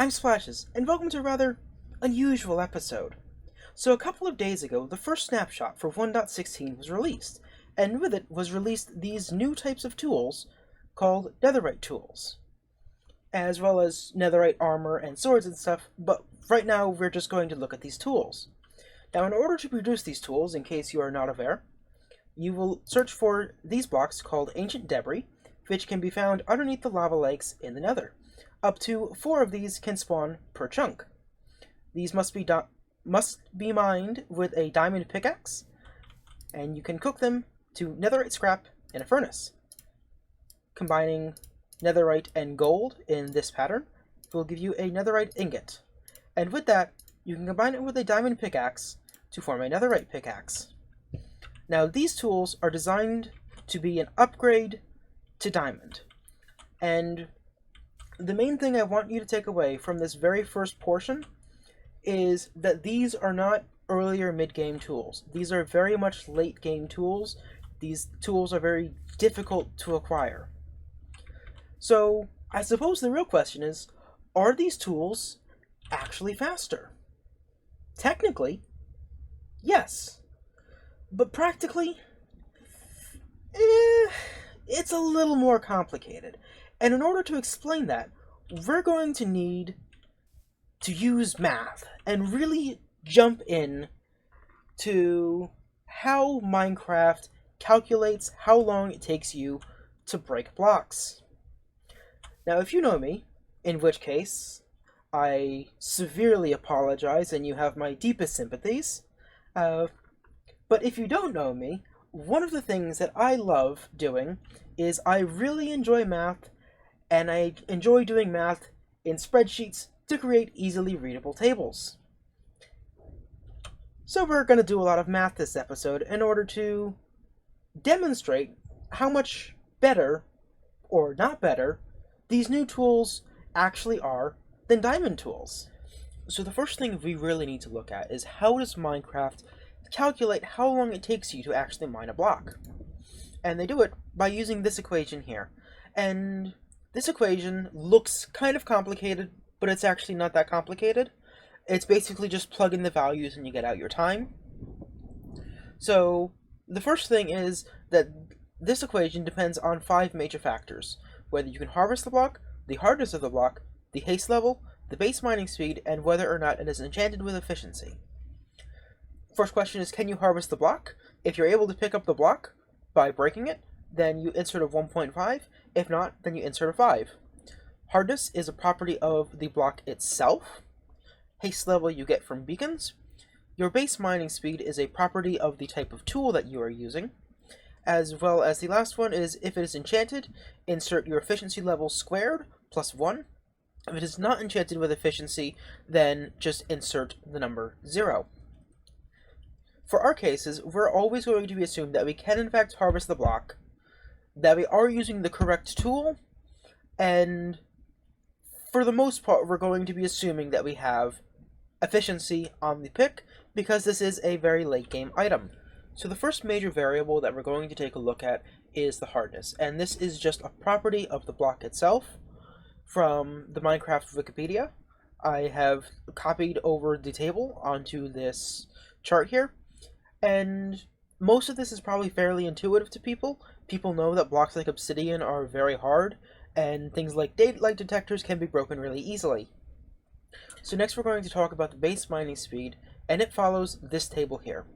I'm Splashes, and welcome to a rather unusual episode. So a couple of days ago, the first snapshot for 1.16 was released, and with it was released these new types of tools called Netherite tools, as well as Netherite armor and swords and stuff, but right now we're just going to look at these tools. Now in order to produce these tools, in case you are not aware, you will search for these blocks called Ancient Debris, which can be found underneath the lava lakes in the Nether. Up to 4 of these can spawn per chunk. These must be mined with a diamond pickaxe, and you can cook them to netherite scrap in a furnace. Combining netherite and gold in this pattern will give you a netherite ingot, and with that, you can combine it with a diamond pickaxe to form a netherite pickaxe. Now, these tools are designed to be an upgrade to diamond, and the main thing I want you to take away from this very first portion is that these are not earlier mid-game tools. These are very much late-game tools. These tools are very difficult to acquire. So, I suppose the real question is, are these tools actually faster? Technically, yes. But practically, it's a little more complicated. And in order to explain that, we're going to need to use math and really jump in to how Minecraft calculates how long it takes you to break blocks. Now, if you know me, in which case I severely apologize and you have my deepest sympathies, but if you don't know me, one of the things that I love doing is I really enjoy math, and I enjoy doing math in spreadsheets to create easily readable tables. So we're going to do a lot of math this episode in order to demonstrate how much better, or not better, these new tools actually are than diamond tools. So the first thing we really need to look at is how does Minecraft calculate how long it takes you to actually mine a block. And they do it by using this equation here. And this equation looks kind of complicated, but it's actually not that complicated. It's basically just plug in the values and you get out your time. So the first thing is that this equation depends on 5 major factors: whether you can harvest the block, the hardness of the block, the haste level, the base mining speed, and whether or not it is enchanted with efficiency. First question is, can you harvest the block? If you're able to pick up the block by breaking it, then you insert a 1.5. If not, then you insert a 5. Hardness is a property of the block itself. Haste level you get from beacons. Your base mining speed is a property of the type of tool that you are using. As well as the last one is, if it is enchanted, insert your efficiency level squared plus 1. If it is not enchanted with efficiency, then just insert the number 0. For our cases, we're always going to be assumed that we can in fact harvest the block, that we are using the correct tool, and for the most part we're going to be assuming that we have efficiency on the pick, because this is a very late game item. So the first major variable that we're going to take a look at is the hardness, and this is just a property of the block itself from the Minecraft Wikipedia. I have copied over the table onto this chart here, and most of this is probably fairly intuitive to people. People know that blocks like obsidian are very hard, and things like daylight detectors can be broken really easily. So next we're going to talk about the base mining speed, and it follows this table here.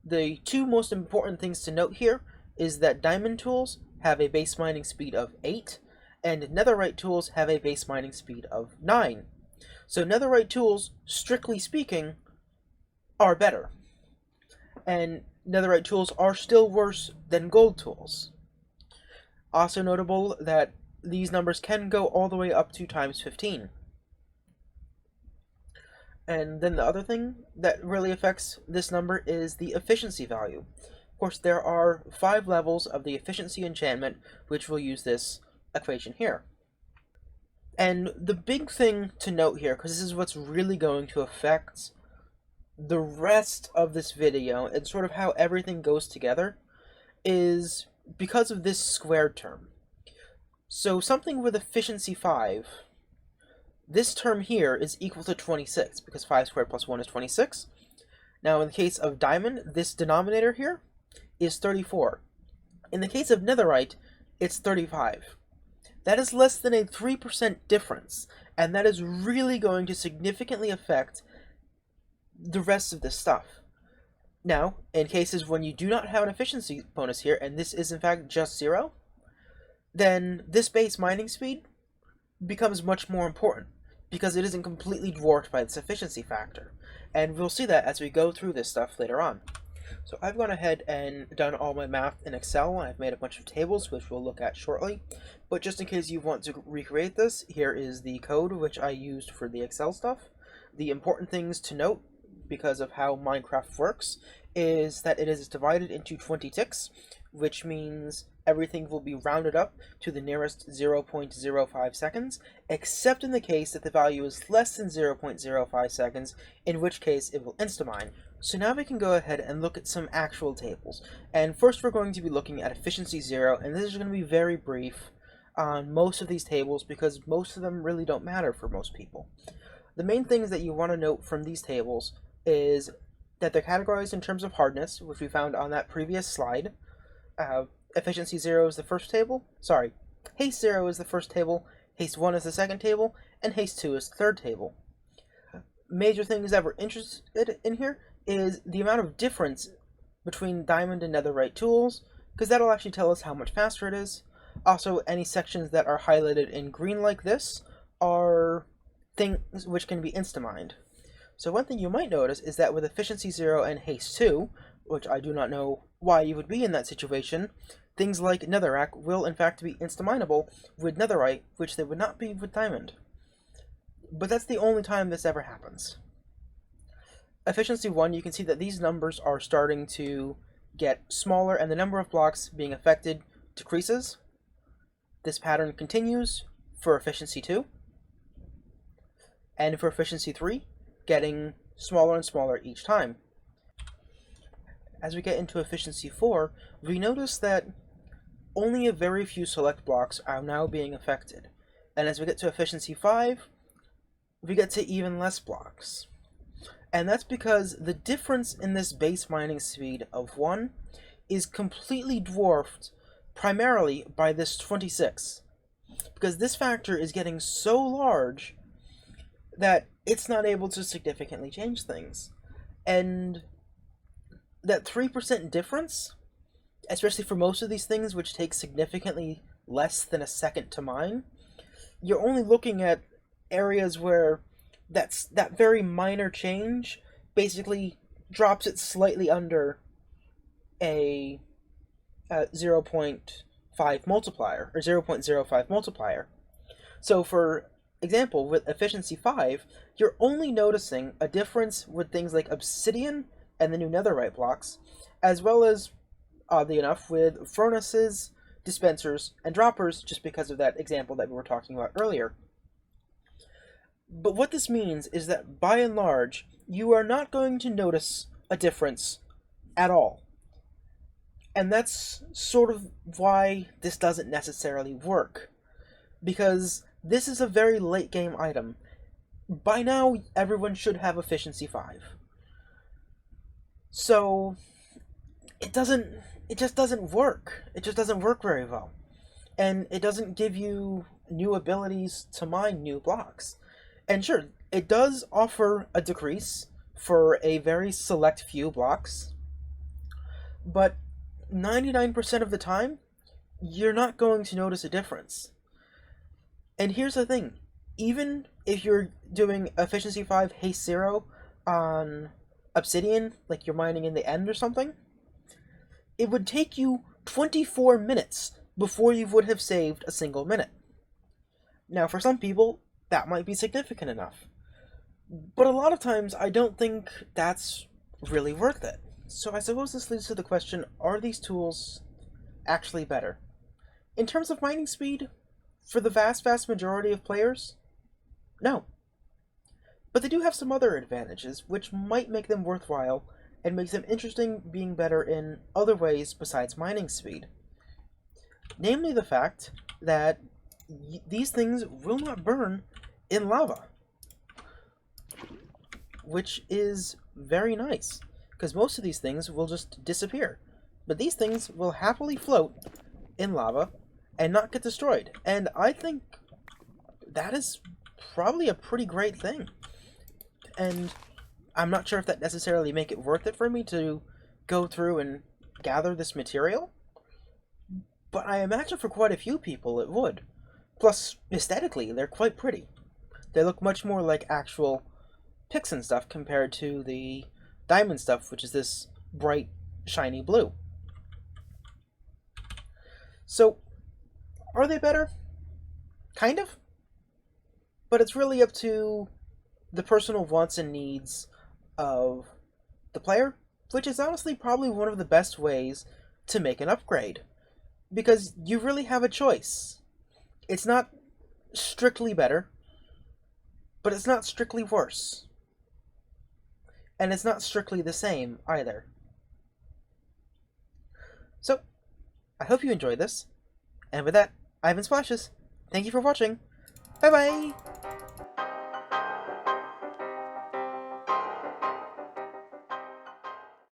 The 2 most important things to note here is that diamond tools have a base mining speed of 8, and netherite tools have a base mining speed of 9. So netherite tools, strictly speaking, are better. And netherite tools are still worse than gold tools. Also notable that these numbers can go all the way up to times 15. And then the other thing that really affects this number is the efficiency value. Of course, there are 5 levels of the efficiency enchantment, which will use this equation here. And the big thing to note here, because this is what's really going to affect the rest of this video and sort of how everything goes together, is because of this squared term. So something with efficiency 5 this term here is equal to 26, because 5 squared plus 1 is 26. Now, in the case of diamond, this denominator here is 34. In the case of netherite, it's 35. That is less than a 3% difference, and that is really going to significantly affect the rest of this stuff. Now, in cases when you do not have an efficiency bonus here, and this is in fact just 0, then this base mining speed becomes much more important, because it isn't completely dwarfed by this efficiency factor. And we'll see that as we go through this stuff later on. So I've gone ahead and done all my math in Excel, and I've made a bunch of tables, which we'll look at shortly. But just in case you want to recreate this, here is the code which I used for the Excel stuff. The important things to note, because of how Minecraft works, is that it is divided into 20 ticks, which means everything will be rounded up to the nearest 0.05 seconds, except in the case that the value is less than 0.05 seconds, in which case it will instamine. So now we can go ahead and look at some actual tables. And first we're going to be looking at efficiency 0, and this is going to be very brief on most of these tables because most of them really don't matter for most people. The main things that you want to note from these tables is that they're categorized in terms of hardness, which we found on that previous slide. Efficiency 0 is the first table. Sorry, haste 0 is the first table, haste 1 is the second table, and haste 2 is the third table. Major things that we're interested in here is the amount of difference between diamond and netherite tools, because that'll actually tell us how much faster it is. Also, any sections that are highlighted in green like this are things which can be instamined. So one thing you might notice is that with efficiency 0 and haste 2, which I do not know why you would be in that situation, things like netherrack will in fact be instaminable with netherite, which they would not be with diamond. But that's the only time this ever happens. Efficiency 1, you can see that these numbers are starting to get smaller and the number of blocks being affected decreases. This pattern continues for efficiency 2. And for efficiency 3, getting smaller and smaller each time. As we get into efficiency 4, we notice that only a very few select blocks are now being affected. And as we get to efficiency 5, we get to even less blocks. And that's because the difference in this base mining speed of 1 is completely dwarfed primarily by this 26. Because this factor is getting so large that it's not able to significantly change things. And that 3% difference, especially for most of these things which take significantly less than a second to mine, you're only looking at areas where that very minor change basically drops it slightly under a 0.5 multiplier, or 0.05 multiplier. So for example, with efficiency 5, you're only noticing a difference with things like obsidian and the new netherite blocks, as well as, oddly enough, with furnaces, dispensers, and droppers, just because of that example that we were talking about earlier. But what this means is that, by and large, you are not going to notice a difference at all. And that's sort of why this doesn't necessarily work. Because this is a very late game item. By now, everyone should have efficiency 5. So, it just doesn't work. It just doesn't work very well. And it doesn't give you new abilities to mine new blocks. And sure, it does offer a decrease for a very select few blocks, but 99% of the time, you're not going to notice a difference. And here's the thing, even if you're doing efficiency 5 haste 0 on obsidian, like you're mining in the end or something, it would take you 24 minutes before you would have saved a single minute. Now, for some people, that might be significant enough. But a lot of times, I don't think that's really worth it. So I suppose this leads to the question, are these tools actually better? In terms of mining speed, for the vast majority of players, no. But they do have some other advantages, which might make them worthwhile, and makes them interesting being better in other ways besides mining speed. Namely the fact that these things will not burn in lava, which is very nice, because most of these things will just disappear. But these things will happily float in lava and not get destroyed. And I think that is probably a pretty great thing. And I'm not sure if that necessarily make it worth it for me to go through and gather this material, but I imagine for quite a few people it would. Plus, aesthetically, they're quite pretty. They look much more like actual picks and stuff compared to the diamond stuff, which is this bright, shiny blue. So, are they better? Kind of. But it's really up to the personal wants and needs of the player, which is honestly probably one of the best ways to make an upgrade. Because you really have a choice. It's not strictly better, but it's not strictly worse. And it's not strictly the same either. So, I hope you enjoyed this. And with that, I've been Splashes. Thank you for watching. Bye bye!